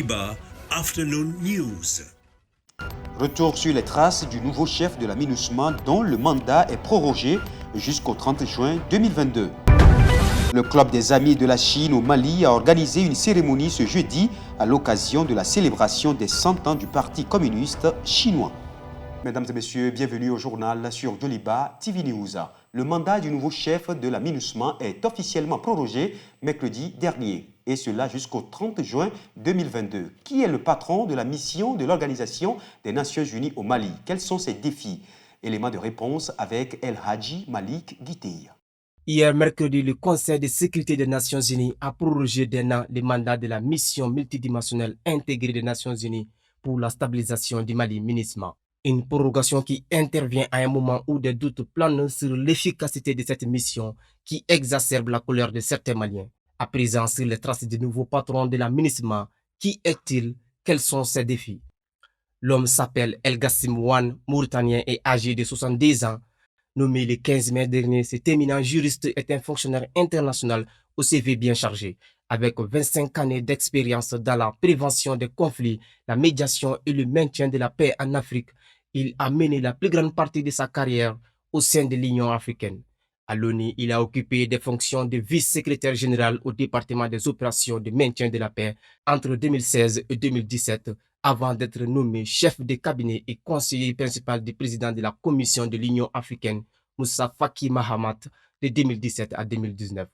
Joliba Afternoon News. Retour sur les traces du nouveau chef de la MINUSMA dont le mandat est prorogé jusqu'au 30 juin 2022. Le Club des Amis de la Chine au Mali a organisé une cérémonie ce jeudi à l'occasion de la célébration des 100 ans du Parti communiste chinois. Mesdames et messieurs, bienvenue au journal sur Joliba TV News. Le mandat du nouveau chef de la MINUSMA est officiellement prorogé mercredi dernier, et cela jusqu'au 30 juin 2022. Qui est le patron de la mission de l'Organisation des Nations Unies au Mali? Quels sont ses défis? Élément de réponse avec El Hadji Malik Guitei. Hier mercredi, le Conseil de sécurité des Nations Unies a prorogé d'un an le mandat de la mission multidimensionnelle intégrée des Nations Unies pour la stabilisation du Mali, MINUSMA. Une prorogation qui intervient à un moment où des doutes planent sur l'efficacité de cette mission qui exacerbe la colère de certains Maliens. À présent, sur les traces du nouveau patron de la MINUSMA, qui est-il? Quels sont ses défis? L'homme s'appelle El Gassim Wan, mauritanien et âgé de 70 ans. Nommé le 15 mai dernier, cet éminent juriste est un fonctionnaire international au CV bien chargé, avec 25 années d'expérience dans la prévention des conflits, la médiation et le maintien de la paix en Afrique. Il a mené la plus grande partie de sa carrière au sein de l'Union africaine. À l'ONU, il a occupé des fonctions de vice-secrétaire général au département des opérations de maintien de la paix entre 2016 et 2017, avant d'être nommé chef de cabinet et conseiller principal du président de la Commission de l'Union africaine, Moussa Faki Mahamat, de 2017 à 2019.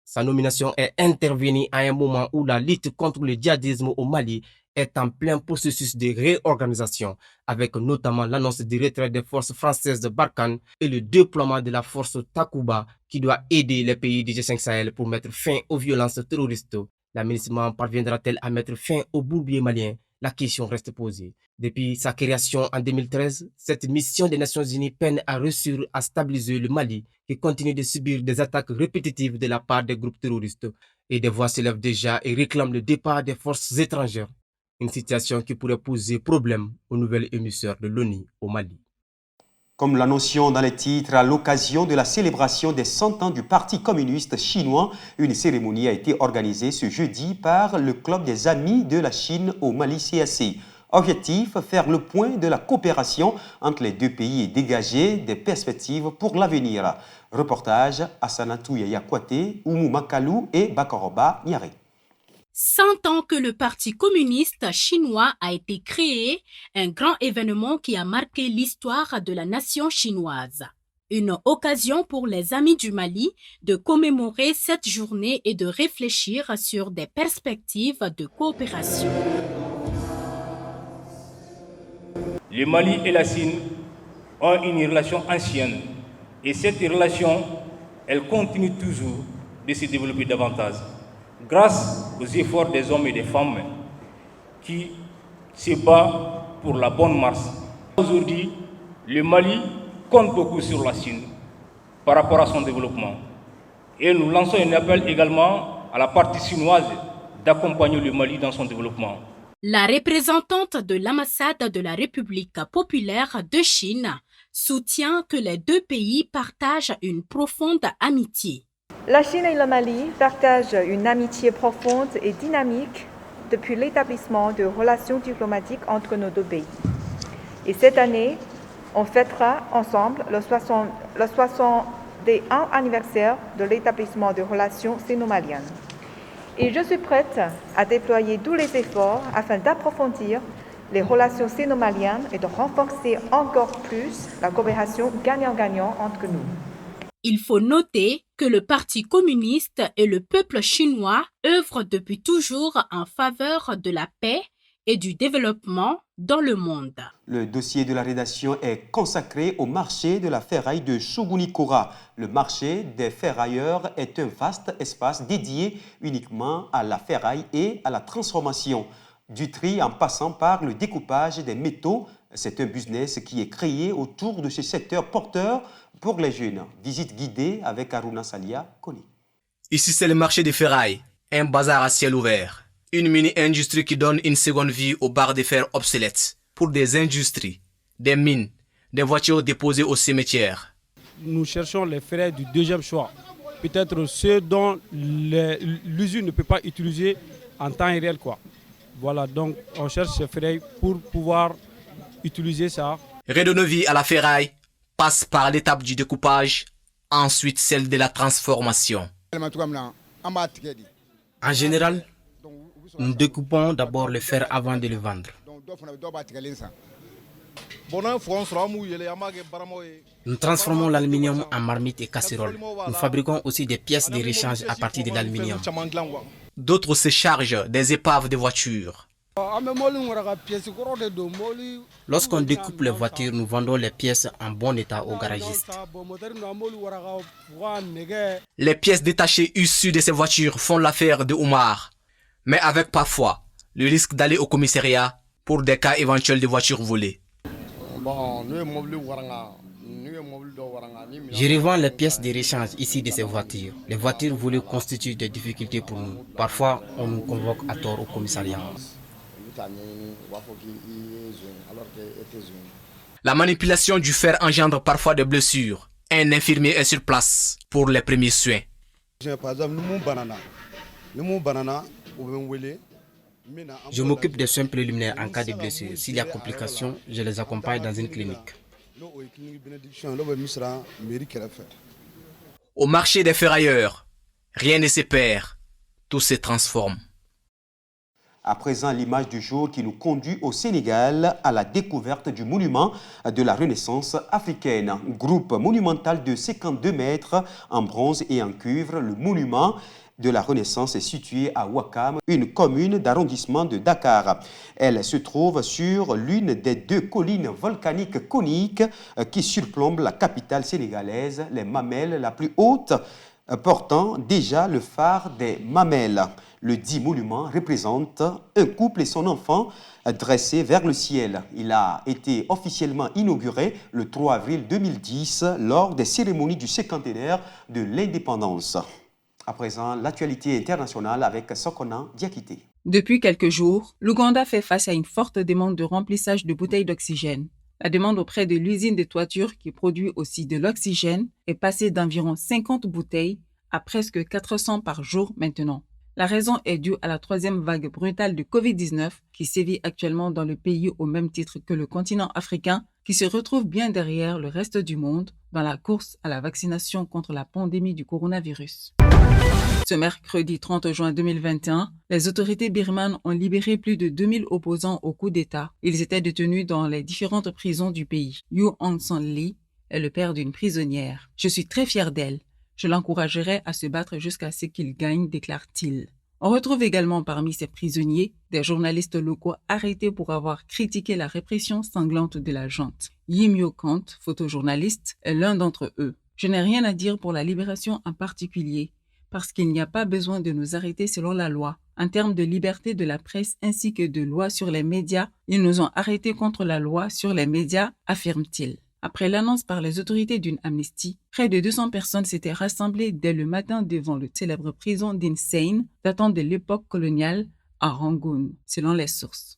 Sa nomination est intervenue à un moment où la lutte contre le djihadisme au Mali est en plein processus de réorganisation, avec notamment l'annonce du retrait des forces françaises de Barkhane et le déploiement de la force Takuba qui doit aider les pays du G5 Sahel pour mettre fin aux violences terroristes. La MINUSMA parviendra-t-elle à mettre fin au bourbier malien? La question reste posée. Depuis sa création en 2013, cette mission des Nations Unies peine à réussir à stabiliser le Mali qui continue de subir des attaques répétitives de la part des groupes terroristes. Et des voix s'élèvent déjà et réclament le départ des forces étrangères. Une situation qui pourrait poser problème au nouvel émissaire de l'ONU au Mali. Comme l'annoncions dans les titres, à l'occasion de la célébration des 100 ans du Parti communiste chinois, une cérémonie a été organisée ce jeudi par le Club des Amis de la Chine au Mali CAC. Objectif, faire le point de la coopération entre les deux pays et dégager des perspectives pour l'avenir. Reportage Assanatou Yayakwate, Oumou Makalou et Bakoroba Nyare. 100 ans que le Parti communiste chinois a été créé, un grand événement qui a marqué l'histoire de la nation chinoise. Une occasion pour les amis du Mali de commémorer cette journée et de réfléchir sur des perspectives de coopération. Le Mali et la Chine ont une relation ancienne et cette relation, elle continue toujours de se développer davantage. Grâce aux efforts des hommes et des femmes qui se battent pour la bonne marche. Aujourd'hui, le Mali compte beaucoup sur la Chine par rapport à son développement. Et nous lançons un appel également à la partie chinoise d'accompagner le Mali dans son développement. La représentante de l'ambassade de la République populaire de Chine soutient que les deux pays partagent une profonde amitié. La Chine et le Mali partagent une amitié profonde et dynamique depuis l'établissement de relations diplomatiques entre nos deux pays. Et cette année, on fêtera ensemble le 61e anniversaire de l'établissement de relations sino-maliennes. Et je suis prête à déployer tous les efforts afin d'approfondir les relations sino-maliennes et de renforcer encore plus la coopération gagnant-gagnant entre nous. Il faut noter que le Parti communiste et le peuple chinois œuvrent depuis toujours en faveur de la paix et du développement dans le monde. Le dossier de la rédaction est consacré au marché de la ferraille de Shogunikura. Le marché des ferrailleurs est un vaste espace dédié uniquement à la ferraille et à la transformation. Du tri en passant par le découpage des métaux, c'est un business qui est créé autour de ce secteur porteur pour les jeunes. Visite guidée avec Aruna Salia Koni. Ici, c'est le marché des ferrailles, un bazar à ciel ouvert. Une mini-industrie qui donne une seconde vie aux barres de fer obsolètes pour des industries, des mines, des voitures déposées au cimetière. Nous cherchons les ferrailles du deuxième choix. Peut-être ceux dont l'usine ne peut pas utiliser en temps réel, Voilà, donc on cherche ces ferrailles pour pouvoir utiliser ça. Redonner vie à la ferraille passe par l'étape du découpage, ensuite celle de la transformation. En général, nous découpons d'abord le fer avant de le vendre. Nous transformons l'aluminium en marmite et casserole. Nous fabriquons aussi des pièces de rechange à partir de l'aluminium. D'autres se chargent des épaves de voitures. Lorsqu'on découpe les voitures, nous vendons les pièces en bon état aux garagistes. Les pièces détachées issues de ces voitures font l'affaire de Oumar, mais avec parfois le risque d'aller au commissariat pour des cas éventuels de voitures volées. Je revends les pièces de rechange ici de ces voitures. Les voitures volées constituent des difficultés pour nous. Parfois, on nous convoque à tort au commissariat. La manipulation du fer engendre parfois des blessures. Un infirmier est sur place pour les premiers soins. Je m'occupe des soins préliminaires en cas de blessure. S'il y a complications, je les accompagne dans une clinique. Au marché des ferrailleurs, rien ne se perd, tout se transforme. À présent, l'image du jour qui nous conduit au Sénégal à la découverte du monument de la Renaissance africaine. Groupe monumental de 52 mètres en bronze et en cuivre, le monument de la Renaissance est situé à Ouakam, une commune d'arrondissement de Dakar. Elle se trouve sur l'une des deux collines volcaniques coniques qui surplombent la capitale sénégalaise, les Mamelles, la plus haute, portant déjà le phare des Mamelles. Le dit monument représente un couple et son enfant dressés vers le ciel. Il a été officiellement inauguré le 3 avril 2010 lors des cérémonies du cinquantenaire de l'indépendance. À présent, l'actualité internationale avec Sokona Diakité. Depuis quelques jours, l'Ouganda fait face à une forte demande de remplissage de bouteilles d'oxygène. La demande auprès de l'usine de toiture qui produit aussi de l'oxygène est passée d'environ 50 bouteilles à presque 400 par jour maintenant. La raison est due à la troisième vague brutale de Covid-19 qui sévit actuellement dans le pays au même titre que le continent africain qui se retrouve bien derrière le reste du monde dans la course à la vaccination contre la pandémie du coronavirus. Ce mercredi 30 juin 2021, les autorités birmanes ont libéré plus de 2000 opposants au coup d'État. Ils étaient détenus dans les différentes prisons du pays. Yu Aung San Lee est le père d'une prisonnière. « Je suis très fier d'elle. Je l'encouragerai à se battre jusqu'à ce qu'il gagne », déclare-t-il. On retrouve également parmi ces prisonniers des journalistes locaux arrêtés pour avoir critiqué la répression sanglante de la junte. Yim Yo Kant, photojournaliste, est l'un d'entre eux. « Je n'ai rien à dire pour la libération en particulier, parce qu'il n'y a pas besoin de nous arrêter selon la loi. En termes de liberté de la presse ainsi que de loi sur les médias, ils nous ont arrêtés contre la loi sur les médias », affirme-t-il. Après l'annonce par les autorités d'une amnistie, près de 200 personnes s'étaient rassemblées dès le matin devant le célèbre prison d'Insein, datant de l'époque coloniale, à Rangoon, selon les sources.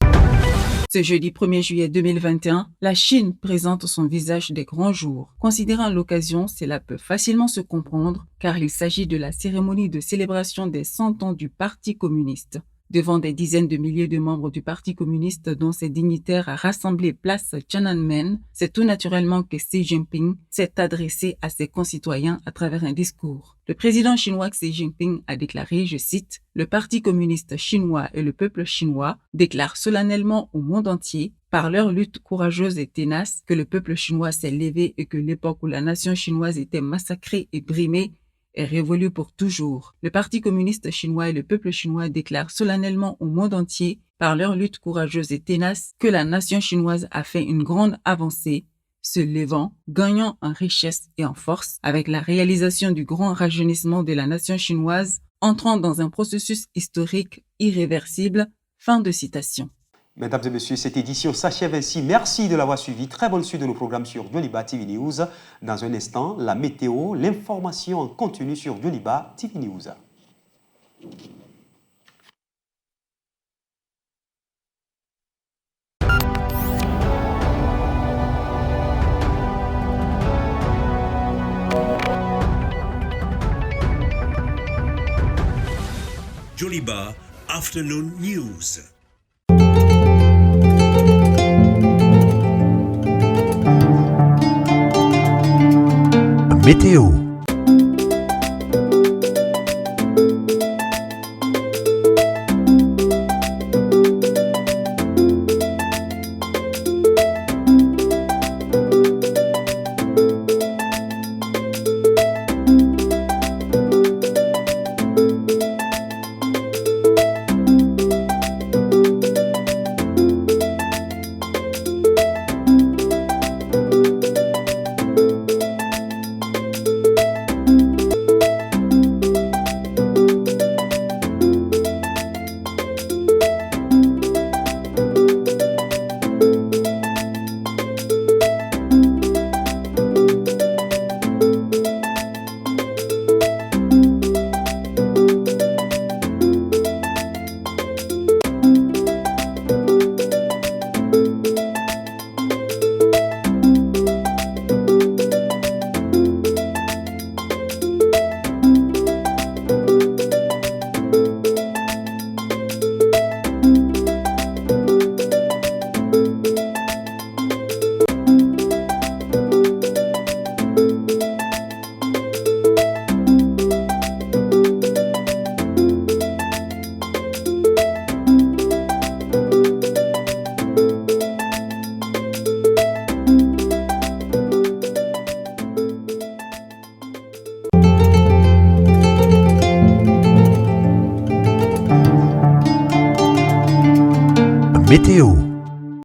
Ce jeudi 1er juillet 2021, la Chine présente son visage des grands jours. Considérant l'occasion, cela peut facilement se comprendre, car il s'agit de la cérémonie de célébration des 100 ans du Parti communiste. Devant des dizaines de milliers de membres du Parti communiste dont ses dignitaires rassemblés place Tiananmen, c'est tout naturellement que Xi Jinping s'est adressé à ses concitoyens à travers un discours. Le président chinois Xi Jinping a déclaré, je cite, « Le Parti communiste chinois et le peuple chinois déclarent solennellement au monde entier, par leur lutte courageuse et ténace, que le peuple chinois s'est levé et que l'époque où la nation chinoise était massacrée et brimée est révolu pour toujours. Le Parti communiste chinois et le peuple chinois déclarent solennellement au monde entier, par leur lutte courageuse et ténace, que la nation chinoise a fait une grande avancée, se levant, gagnant en richesse et en force, avec la réalisation du grand rajeunissement de la nation chinoise, entrant dans un processus historique irréversible. » Fin de citation. Mesdames et messieurs, cette édition s'achève ainsi. Merci de l'avoir suivi. Très bonne suite de nos programmes sur Yoliba TV News. Dans un instant, la météo, l'information en continu sur Yoliba TV News. Yoliba Afternoon News. Météo. Météo.